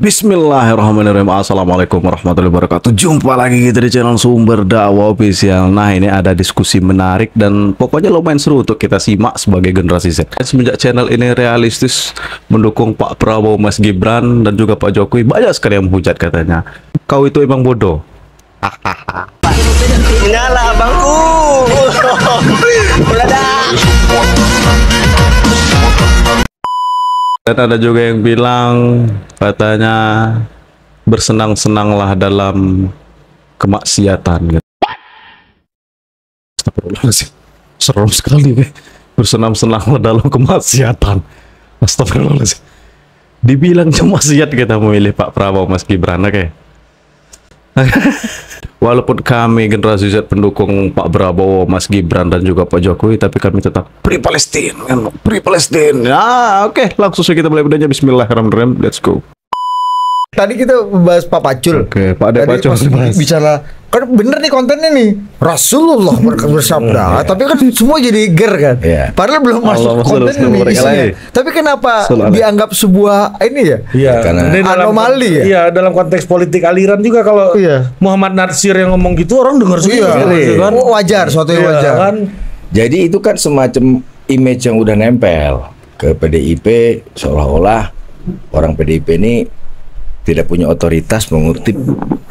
Bismillahirrahmanirrahim. Assalamualaikum warahmatullahi wabarakatuh. Jumpa lagi kita di channel Sumber Dakwah Official. Nah, ini ada diskusi menarik dan pokoknya lumayan seru untuk kita simak sebagai generasi Z. Semenjak channel ini realistis mendukung Pak Prabowo, Mas Gibran dan juga Pak Jokowi, banyak sekali yang menghujat katanya. Kau itu emang bodoh. Nyala abangku. Meledak. Dan ada juga yang bilang katanya bersenang-senanglah dalam kemaksiatan. Astagfirullahaladzim, serem sekali. Bersenang-senanglah dalam kemaksiatan. Astagfirullahaladzim. Dibilang maksiat kita memilih Pak Prabowo, Mas Gibran, oke? Walaupun kami generasi Z pendukung Pak Prabowo, Mas Gibran dan juga Pak Jokowi, tapi kami tetap Free Palestine, kan? Free Palestine. Ya, oke, langsung saja kita mulai videonya. Bismillahirrahmanirrahim. Let's go. Tadi kita bahas Pak Pacul. Oke, Pak Ade Tadi Pacul bicara kan bener nih kontennya nih. Rasulullah bersabda, tapi kan semua jadi ger kan. Padahal belum masuk konten ini isinya. Tapi kenapa dianggap sebuah ini ya? Iya, karena anomali ya. Iya, dalam konteks politik aliran juga kalau Muhammad Natsir yang ngomong gitu orang dengar semua. Kan? Wajar, suatu yang wajar. Kan? Jadi itu kan semacam image yang udah nempel ke PDIP, seolah-olah orang PDIP ini tidak punya otoritas mengutip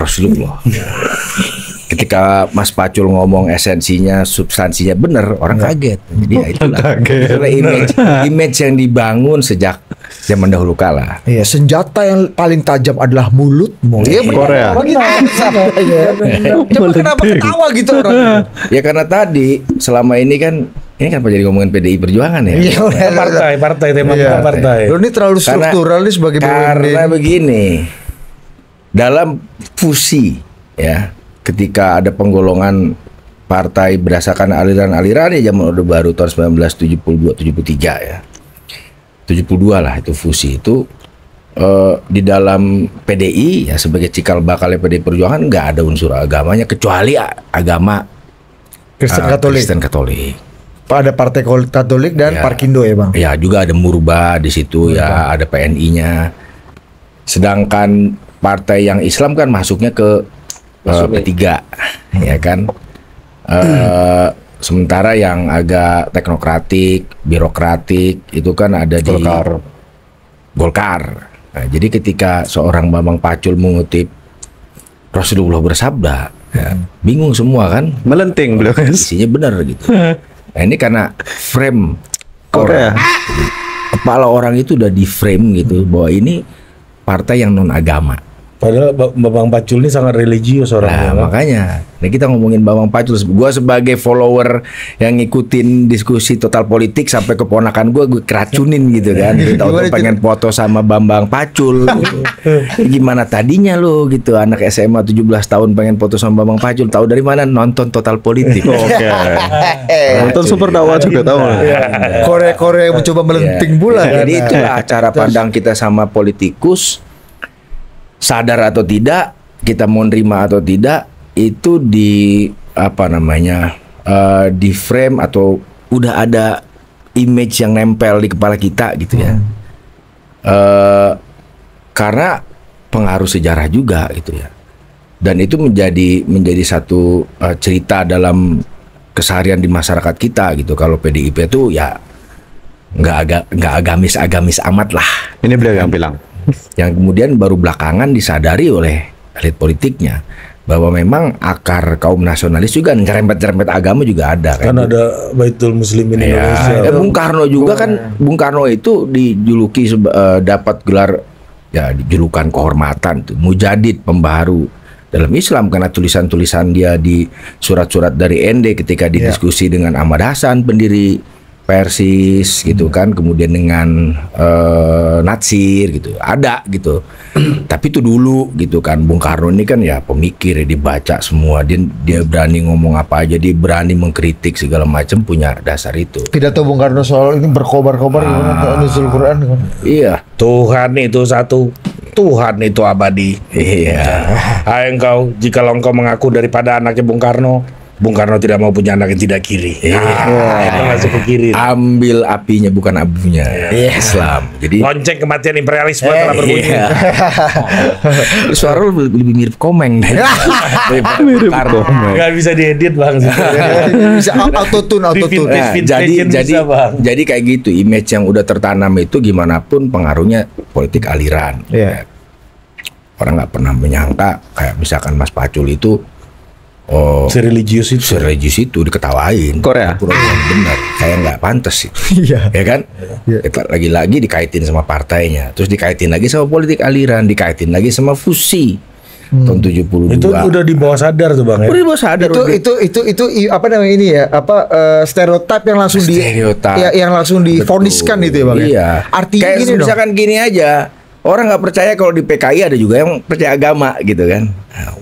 Rasulullah. Ketika Mas Pacul ngomong esensinya, substansinya benar, orang kaget. Jadi ya itulah image yang dibangun sejak zaman dahulu kala. Iya, senjata yang paling tajam adalah mulutmu. Iya, Korea. Coba kenapa ketawa gitu orang? Ya karena tadi selama ini kan jadi ngomongin PDI Perjuangan ya. Iya, partai tema partai. Lo ini terlalu struktural nih sebagai karena begini, dalam fusi ya, ketika ada penggolongan partai berdasarkan aliran-aliran ya zaman Orde Baru tahun 1972-73 ya. 72 lah itu fusi itu di dalam PDI ya sebagai cikal bakalnya PDI Perjuangan nggak ada unsur agamanya kecuali agama Kristen Katolik. Ada Partai Katolik dan Parkindo ya Bang? Ya juga ada Murba di situ ya, ada PNI-nya. Sedangkan partai yang Islam kan masuknya ke P3 ya kan. Sementara yang agak teknokratik, birokratik itu kan ada di Golkar. Nah, jadi ketika seorang Bambang Pacul mengutip Rasulullah bersabda, ya, bingung semua kan? Melenting beliau. Isinya benar gitu. Nah, ini karena frame Korea. Kepala orang itu udah di frame gitu bahwa ini partai yang non agama. Padahal Bambang Pacul ini sangat religius orangnya. Nah, makanya. Nah, kita ngomongin Bambang Pacul. Gua sebagai follower yang ngikutin diskusi total politik sampai keponakan gue keracunin gitu kan. Tahu pengen foto sama Bambang Pacul. Gimana tadinya lo gitu, anak SMA 17 tahun pengen foto sama Bambang Pacul. Tahu dari mana? Nonton total politik. Oke. Nonton Sumber Dakwah juga tahu. Korea yang mencoba melenting bulan. Jadi itulah cara pandang kita sama politikus. Sadar atau tidak, kita mau nerima atau tidak, itu di di frame atau udah ada image yang nempel di kepala kita gitu ya. Karena pengaruh sejarah juga gitu ya. Dan itu menjadi satu cerita dalam keseharian di masyarakat kita gitu. Kalau PDIP itu ya nggak agamis amat lah. Ini beliau yang bilang. Yang kemudian baru belakangan disadari oleh elit politiknya bahwa memang akar kaum nasionalis juga nyerempet agama juga ada kan ada Baitul Muslimin Indonesia. Bung Karno juga kan, Bung Karno itu dijuluki dapat gelar ya julukan kehormatan tuh Mujadid, pembaharu dalam Islam karena tulisan-tulisan dia di surat-surat dari ND ketika didiskusi dengan Ahmad Hasan pendiri Persis gitu kan, kemudian dengan Natsir gitu, ada gitu. Tapi itu dulu gitu kan, Bung Karno ini kan ya pemikir ya, dibaca semua, dia berani ngomong apa aja, dia berani mengkritik segala macam, punya dasar itu. Pidato Bung Karno soal ini berkobar-kobar gimana nuzul Quran kan? Iya. Tuhan itu satu, Tuhan itu abadi. Iya. Hai engkau, jikalau engkau mengaku daripada anaknya Bung Karno, Bung Karno tidak mau punya anak yang tidak kiri. Itu masuk ke kiri. Ambil apinya bukan abunya. Islam. Jadi Lonceng kematian imperialisme telah berbunyi. suara lu lebih mirip Komeng deh. Mirip Komeng. Gak bisa diedit bang. Bisa autotune. Jadi kayak gitu, image yang udah tertanam itu gimana pun pengaruhnya politik aliran. Orang nggak pernah menyangka kayak misalkan Mas Pacul itu Sereligius itu diketawain. Korea. Benar, kayak nggak pantas sih. Ya kan? Kita lagi-lagi dikaitin sama partainya, terus dikaitin lagi sama politik aliran, dikaitin lagi sama fusi. Tahun 72. Itu udah di bawah sadar tuh bang ya. Udah di bawah sadar. Itu apa namanya ini ya? Stereotip yang langsung yang langsung divoniskan itu ya bang. Iya. Artinya kayak gini misalkan gini aja. Orang nggak percaya kalau di PKI ada juga yang percaya agama gitu kan.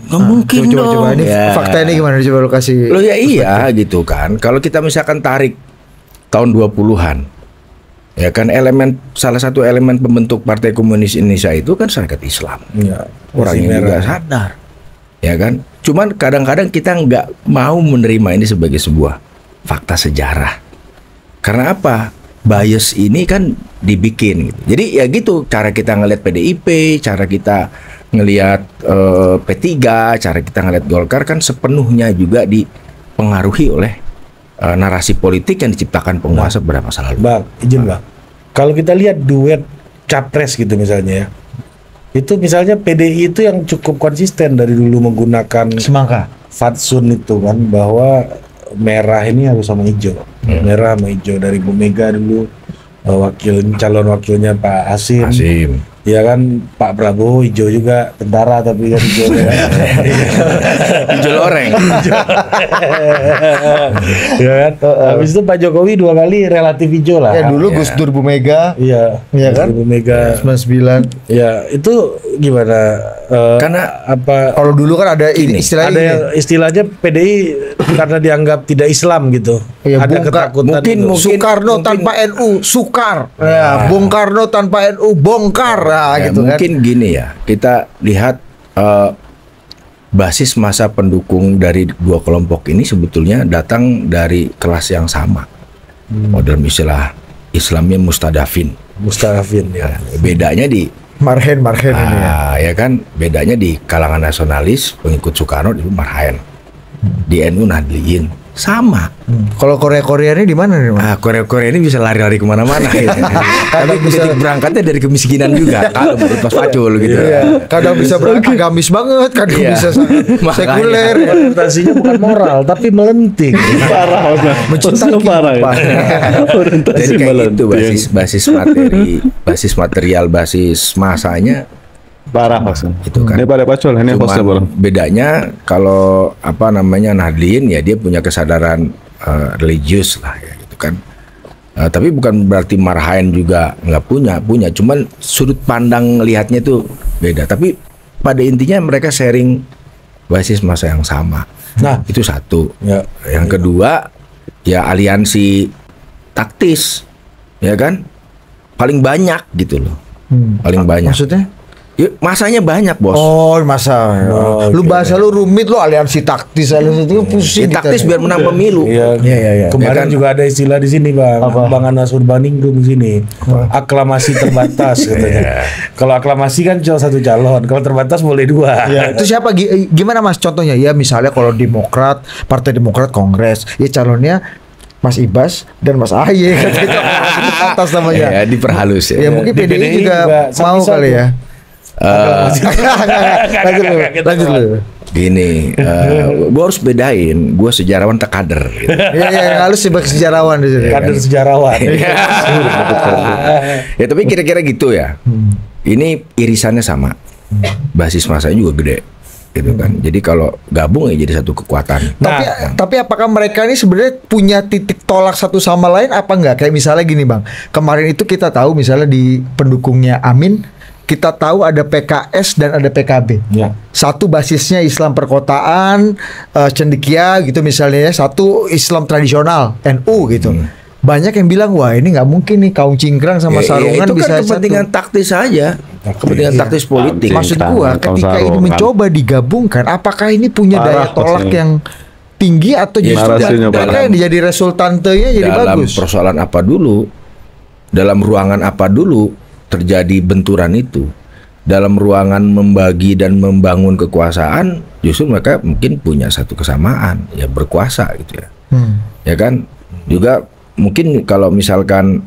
Nggak mungkin dong. Coba ini fakta ini gimana? Coba lu kasih. Loh ya iya gitu kan. Kalau kita misalkan tarik tahun 20-an, ya kan salah satu elemen pembentuk Partai Komunis Indonesia itu kan Sarekat Islam. Orangnya juga sadar, ya kan. Cuman kadang-kadang kita nggak mau menerima ini sebagai sebuah fakta sejarah. Karena apa? Bias ini kan dibikin gitu. Jadi ya gitu cara kita ngelihat PDIP, cara kita ngelihat P3, cara kita ngelihat Golkar kan sepenuhnya juga dipengaruhi oleh narasi politik yang diciptakan penguasa beberapa masa lalu. Bang, izin bang. Kalau kita lihat duet capres gitu misalnya ya, itu misalnya PDI itu yang cukup konsisten dari dulu menggunakan semangka fatsun itu kan, bahwa merah ini harus sama hijau, merah sama hijau. Dari Bu Mega dulu calon wakilnya Pak Hasim. Ya kan, Pak Prabowo hijau juga, tentara tapi kan hijau ya. Hijau loreng. Ya kan. Habis itu Pak Jokowi 2 kali relatif hijau lah. Ya dulu Gus Dur Bu Mega. Iya kan? Bu Mega 99. Ya itu gimana? Karena apa? Kalau dulu kan ada istilahnya PDI karena dianggap tidak Islam gitu. Ya, ada ketakutan. Mungkin Soekarno tanpa NU sukar. Ya, Bung Karno tanpa NU bongkar. Ya, gitu mungkin kan. Gini ya, kita lihat basis masa pendukung dari dua kelompok ini sebetulnya datang dari kelas yang sama. Dalam istilah Islamnya mustadafin ya. Bedanya di marhen ini ya kan, bedanya di kalangan nasionalis pengikut Soekarno itu marhen. Di NU Nahdliyin sama. Kalau Korea ini di mana nih? Korea ini bisa lari-lari kemana-mana. Gitu. Tapi bisa berangkatnya dari kemiskinan juga. Kalau menurut Mas Pacul gitu. Kadang bisa agamis banget, kadang bisa sekuler. Orientasinya bukan moral, tapi melenting. Parah, mencintai parah. Jadi kayak itu basis material, basis masanya. Parah maksudnya. Itu kan. Ini pada Pacul, ini hostnya bareng. Bedanya kalau Nahdliyin ya dia punya kesadaran religius lah ya gitu kan. Tapi bukan berarti marhain juga nggak punya. Cuman sudut pandang lihatnya itu beda. Tapi pada intinya mereka sharing basis masa yang sama. Nah itu satu. Ya. Yang kedua ya aliansi taktis, ya kan paling banyak gitu loh. Paling banyak. Maksudnya? Ya, masanya banyak bos. Lu bahasa lu rumit, lu aliansi taktis, aliansi itu pusing. Taktis biar menang pemilu. Iya. Kemarin juga ada istilah di sini bang. Bang Anas Urbaningrum di sini. Aklamasi terbatas katanya. Kalau aklamasi kan cuma satu calon, kalau terbatas boleh 2. Itu siapa? Gimana mas contohnya? Ya misalnya kalau Demokrat, Partai Demokrat Kongres, ya calonnya Mas Ibas dan Mas Ahy. Itu atas namanya. Ya, diperhalus ya. Ya mungkin PDI juga mau kali ya. Lanjut lu. Gini, gue harus bedain, gue sejarawan tak kader. Gitu. Iya, harus sebagai sejarawan di sini. Kader sejarawan. Ya tapi kira-kira gitu ya. Ini irisannya sama, basis masanya juga gede, gitu kan. Jadi kalau gabung ya jadi satu kekuatan. Tapi apakah mereka ini sebenarnya punya titik tolak satu sama lain apa enggak? Kayak misalnya gini bang, kemarin itu kita tahu misalnya di pendukungnya Amin. Kita tahu ada PKS dan ada PKB. Ya. Satu basisnya Islam perkotaan, cendekia gitu misalnya ya. Satu Islam tradisional, NU gitu. Banyak yang bilang wah ini nggak mungkin nih kaum cingkrang sama sarungan itu bisa kan kepentingan taktis saja. Kepentingan taktis politik. Maksud gua ketika ini mencoba digabungkan, apakah ini punya daya tolak yang tinggi atau Ya, justru narasinya mereka yang jadi resultantenya jadi dalam bagus? persoalan apa dulu, dalam ruangan apa dulu terjadi benturan itu, dalam ruangan membagi dan membangun kekuasaan, justru mereka mungkin punya satu kesamaan, ya berkuasa gitu ya. Ya kan, juga mungkin kalau misalkan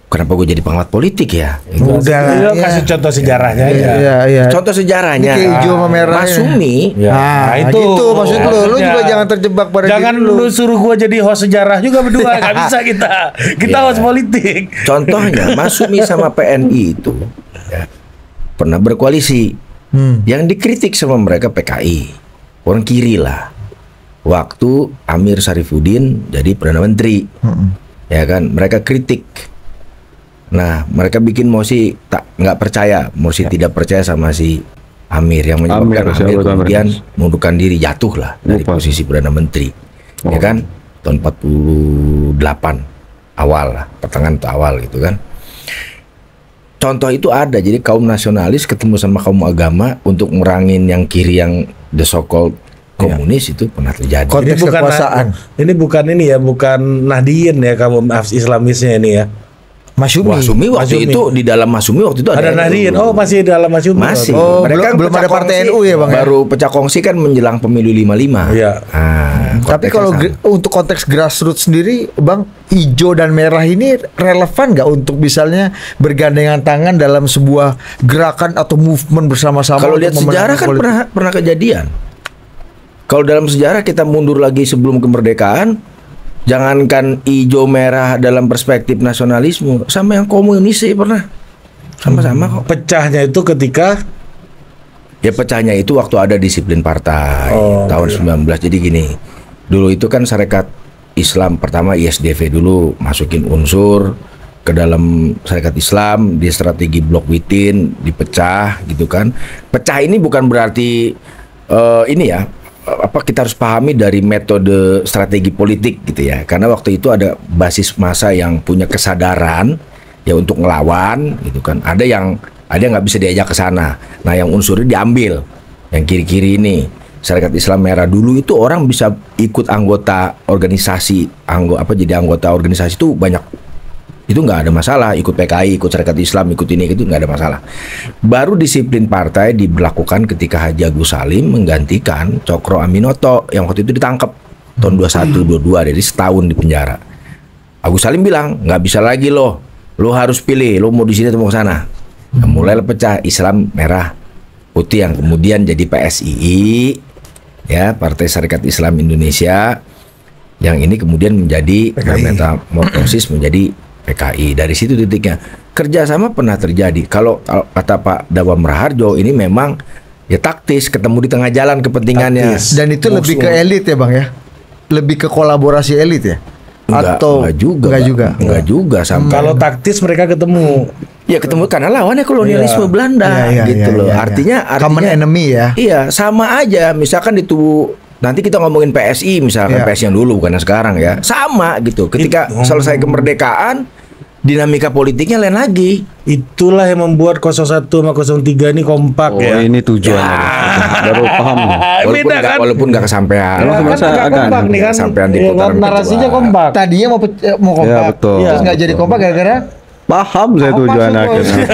kenapa gue jadi pengamat politik ya? Udah, Lu kasih contoh sejarahnya aja. Iya. Contoh sejarahnya, Ini kayak hijau sama merah Mas ya. Sumi, Ya, Nah, itu gitu maksud lu Ya. juga jangan terjebak pada Jangan diri lu suruh gua jadi host sejarah juga berdua, nggak bisa kita. Kita Iya. host politik. contohnya Mas Sumi sama PNI itu ya, pernah berkoalisi. Yang dikritik sama mereka PKI, orang kiri lah. Waktu Amir Syarifuddin jadi Perdana Menteri, ya kan, mereka kritik. Nah, mereka bikin mosi nggak percaya, mosi tidak percaya sama si Amir yang menyebabkan Amir, Amir siapa kemudian Amir? mengundurkan diri, jatuh lah dari Lupa. posisi Perdana Menteri, ya kan, tahun 48 awal lah, pertengahan atau awal gitu kan. Contoh itu ada, jadi kaum nasionalis ketemu sama kaum agama untuk merangin yang kiri yang the so-called komunis itu pernah terjadi. Konteks kekuasaan. Ini bukan ini ya, bukan Nahdien ya kamu Islamisnya ini ya. Mas Sumi. Wah, Sumi waktu Mas Sumi. itu di dalam Mas Sumi waktu itu Ada Nahdien. Oh, masih dalam Mas Sumi. masih. Oh, Mereka belum pecah ada partai kongsi, NU ya, Bang, ya? Baru pecah kongsi kan menjelang pemilu 55. Iya. Tapi konteksnya kalau sama. untuk konteks grassroots sendiri, Bang, hijau dan merah ini relevan nggak untuk misalnya bergandengan tangan dalam sebuah gerakan atau movement bersama-sama? Kalau untuk lihat sejarah memenangkan kan politik? pernah kejadian. Kalau dalam sejarah kita mundur lagi sebelum kemerdekaan, jangankan hijau merah dalam perspektif nasionalisme, sama yang komunis sih pernah sama-sama kok. Pecahnya itu ketika Ya pecahnya itu waktu ada disiplin partai Oh, tahun iya. 19. Jadi gini, dulu itu kan Sarekat Islam pertama ISDV dulu masukin unsur ke dalam Sarekat Islam di strategi Blok Witin dipecah gitu kan. Pecah ini bukan berarti ini ya, apa kita harus pahami dari metode strategi politik gitu ya. Karena waktu itu ada basis massa yang punya kesadaran ya untuk ngelawan gitu kan. Ada yang nggak bisa diajak ke sana. Nah, yang unsurnya diambil. Yang kiri-kiri ini, Sarekat Islam Merah dulu itu orang bisa ikut anggota organisasi, jadi anggota organisasi itu banyak. Itu nggak ada masalah, ikut PKI, ikut Sarekat Islam, ikut ini itu nggak ada masalah. Baru disiplin partai diberlakukan ketika Haji Agus Salim menggantikan Cokro Aminoto yang waktu itu ditangkap tahun 21-22, dari setahun di penjara. Agus Salim bilang nggak bisa lagi lo harus pilih, lo mau di sini atau mau ke sana. Nah, mulai pecah Islam Merah Putih yang kemudian jadi PSII, ya, Partai Syarikat Islam Indonesia, yang ini kemudian menjadi metamorfosis menjadi PKI. Dari situ titiknya. Kerjasama pernah terjadi. Kalau kata Pak Dawam Raharjo, ini memang ya taktis, ketemu di tengah jalan kepentingannya. Taktis. Dan itu lebih ke elit ya, Bang ya? Lebih ke kolaborasi elit ya? Enggak juga. Enggak juga sampai. kalau taktis mereka ketemu. Ya ketemu karena lawannya kolonialisme Iya. Belanda Iya, gitu iya, loh. iya. Artinya Common enemy ya? Iya, sama aja. Misalkan itu nanti kita ngomongin PSI misalkan, Iya. PSI yang dulu bukan yang sekarang ya. Sama gitu. Ketika selesai kemerdekaan, dinamika politiknya lain lagi. Itulah yang membuat 01 sama 03 ini kompak Oh, ya. ini tujuannya. Baru paham. Beda kan? Walaupun nggak kesampaian. Emang Kan masa agak agak kompak nih kan. Sampean di Iya, putaran narasinya kedua. kompak. Tadinya mau kompak, Ya, betul. terus nggak jadi kompak gara-gara Paham saya tujuannya akhirnya.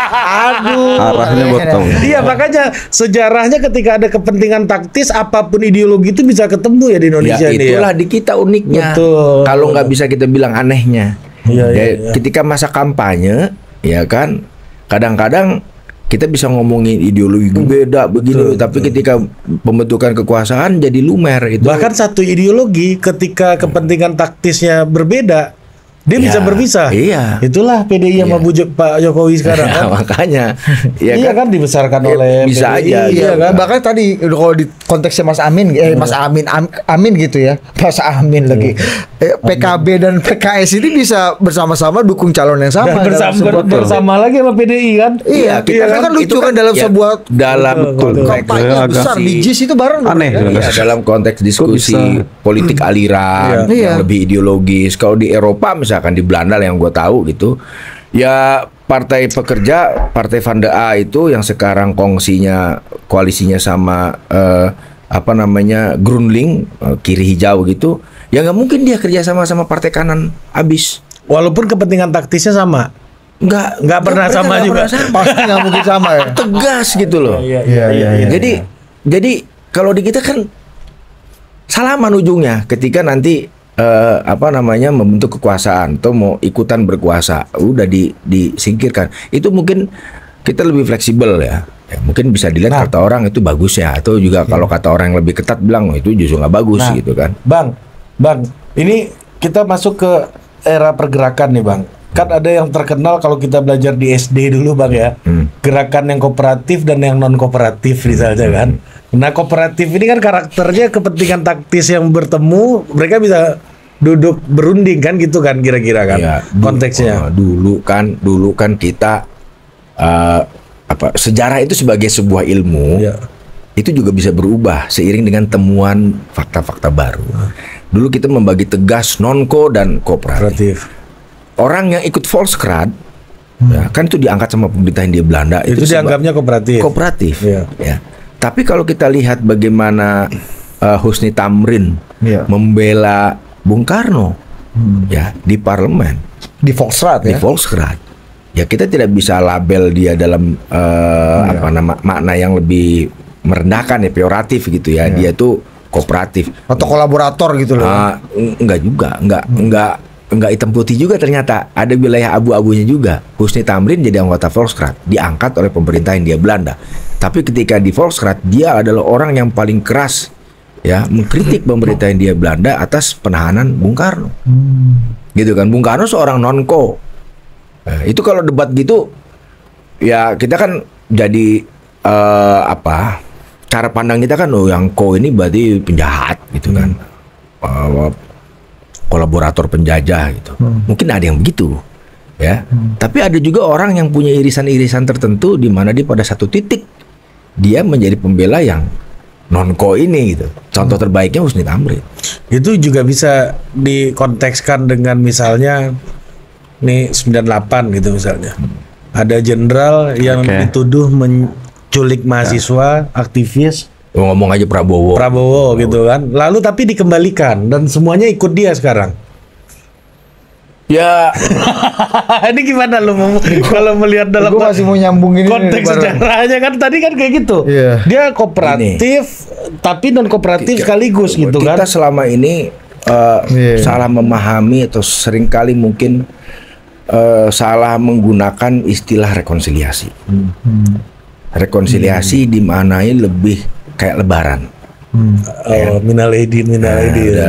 aduh, Arahnya betul. Iya, makanya sejarahnya ketika ada kepentingan taktis apapun ideologi itu bisa ketemu ya di Ya Indonesia ini ya. itulah di kita uniknya. Betul. Kalau nggak bisa kita bilang anehnya. Iya, Ya, iya. ketika masa kampanye, ya kan, kadang-kadang kita bisa ngomongin ideologi beda begini, tapi ketika pembentukan kekuasaan jadi lumer itu. Bahkan satu ideologi ketika kepentingan taktisnya berbeda, dia Ya, bisa berpisah. iya. Itulah PDI sama Pak Jokowi sekarang Ya, kan. makanya ya Iya kan dibesarkan Ya, oleh bisa PDI, aja, iya kan. Bahkan tadi kalau di konteksnya Mas Amin, Mas Amin gitu ya, Mas Amin lagi. PKB dan PKS ini bisa bersama-sama dukung calon yang sama. Dan dalam sebuah- bersama lagi sama PDI kan. Iya, kita karena kan lucu itu kan dalam ya, sebuah dalam Betul, konteks kampanye agak besar diskusi- di JIS itu bareng dong, Aneh ya? juga. Iya, dalam konteks diskusi bisa? politik aliran Iya. yang lebih ideologis. Kalau di Eropa misalkan di Belanda yang gue tahu gitu, ya Partai Pekerja, Partai Van de A itu yang sekarang koalisinya sama apa namanya Grundling kiri hijau gitu, ya nggak mungkin dia kerja sama partai kanan abis. Walaupun kepentingan taktisnya sama. Nggak pernah mereka sama nggak juga. pernah sama. Pasti nggak mungkin sama ya. Tegas gitu loh. Iya. Jadi kalau di kita kan salaman ujungnya ketika nanti apa namanya membentuk kekuasaan atau mau ikutan berkuasa, udah disingkirkan. Itu mungkin kita lebih fleksibel ya. Mungkin bisa dilihat kata orang itu bagus ya, atau juga kalau kata orang yang lebih ketat bilang itu justru nggak bagus gitu kan. Bang, ini kita masuk ke era pergerakan nih Bang. Kan ada yang terkenal kalau kita belajar di SD dulu Bang ya, gerakan yang kooperatif dan yang non kooperatif misalnya kan. Nah kooperatif ini kan karakternya kepentingan taktis yang bertemu, mereka bisa duduk berunding kan gitu kan kira-kira kan Ya, konteksnya. Dulu kan kita sejarah itu sebagai sebuah ilmu. Ya. Itu juga bisa berubah seiring dengan temuan fakta-fakta baru. Dulu kita membagi tegas non-ko dan kooperatif. Orang yang ikut Volkskrant, ya, kan itu diangkat sama pemerintah Hindia Belanda. Itu dianggapnya kooperatif. Kooperatif. Iya. Ya. Tapi kalau kita lihat bagaimana Husni Tamrin membela Bung Karno, ya di parlemen, Di Volkskrant di ya. Volkskrant, ya kita tidak bisa label dia dalam makna yang lebih merendahkan ya, peyoratif gitu ya. Dia tuh kooperatif. Atau kolaborator gitu loh. Enggak juga, enggak hitam putih juga ternyata. Ada wilayah abu-abunya juga. Husni Tamrin jadi anggota Volkskrant, diangkat oleh pemerintah Hindia Belanda. Tapi ketika di Volkskrant, dia adalah orang yang paling keras ya mengkritik pemerintah Hindia Belanda atas penahanan Bung Karno. Gitu kan. Bung Karno seorang non-ko. Itu kalau debat gitu ya kita kan jadi cara pandang kita kan yang ko ini berarti penjahat gitu kan. Kolaborator penjajah gitu. Mungkin ada yang begitu ya. Tapi ada juga orang yang punya irisan-irisan tertentu di mana dia pada satu titik dia menjadi pembela yang non-ko ini gitu. Contoh terbaiknya Husni Tamrin. Itu juga bisa dikontekskan dengan misalnya nih 98 gitu misalnya. Ada jenderal yang dituduh menculik mahasiswa, aktivis. Ngomong aja Prabowo gitu kan. Lalu tapi dikembalikan dan semuanya ikut dia sekarang. Ya, ini gimana lu kalau melihat dalam Gue masih mau nyambungin konteks sejarahnya kan tadi kan kayak gitu. Dia kooperatif tapi non kooperatif sekaligus gitu kan. Kita selama ini salah memahami atau seringkali mungkin salah menggunakan istilah rekonsiliasi. Rekonsiliasi dimaknai lebih kayak lebaran. Minal aidin.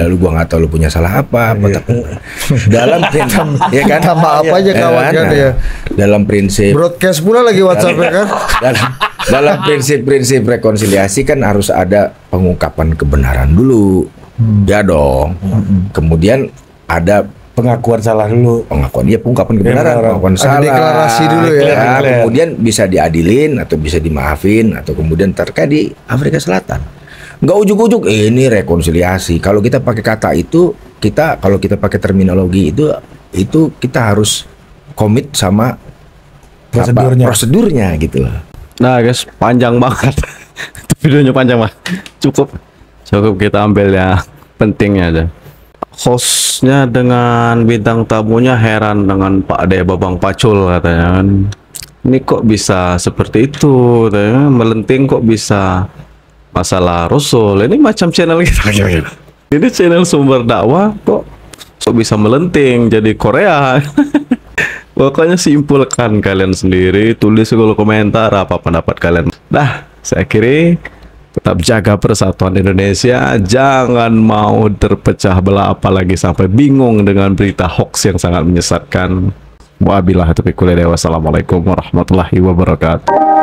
Lu gua nggak tahu lu punya salah apa tapi dalam prinsip ya kan maaf aja kawan kan ya. Dalam prinsip Broadcast pula lagi WhatsApp ya kan. dalam prinsip-prinsip rekonsiliasi kan harus ada pengungkapan kebenaran dulu. Ya dong. Kemudian ada pengakuan salah dulu. Pengungkapan kebenaran, pengakuan salah. Deklarasi dulu ya. Kemudian bisa diadilin atau bisa dimaafin atau kemudian terkait di Afrika Selatan. Nggak ujuk-ujuk ini rekonsiliasi. Kalau kita pakai kata itu, kalau kita pakai terminologi itu kita harus komit sama prosedurnya gitu. Nah guys, panjang banget. Itu videonya panjang banget. Cukup kita ambil ya pentingnya aja. Hostnya dengan bintang tamunya heran dengan Pak De Babang Pacul katanya kan. Ini kok bisa seperti itu, katanya. Melenting kok bisa masalah Rasul. Ini macam channel kita. Ini channel Sumber Dakwah kok bisa melenting jadi Korea. Pokoknya simpulkan kalian sendiri, tulis di kolom komentar apa pendapat kalian. Nah, saya akhiri, tetap jaga persatuan Indonesia, jangan mau terpecah belah apalagi sampai bingung dengan berita hoax yang sangat menyesatkan. Wabillahi taufiq wal hidayah. Wassalamualaikum warahmatullahi wabarakatuh.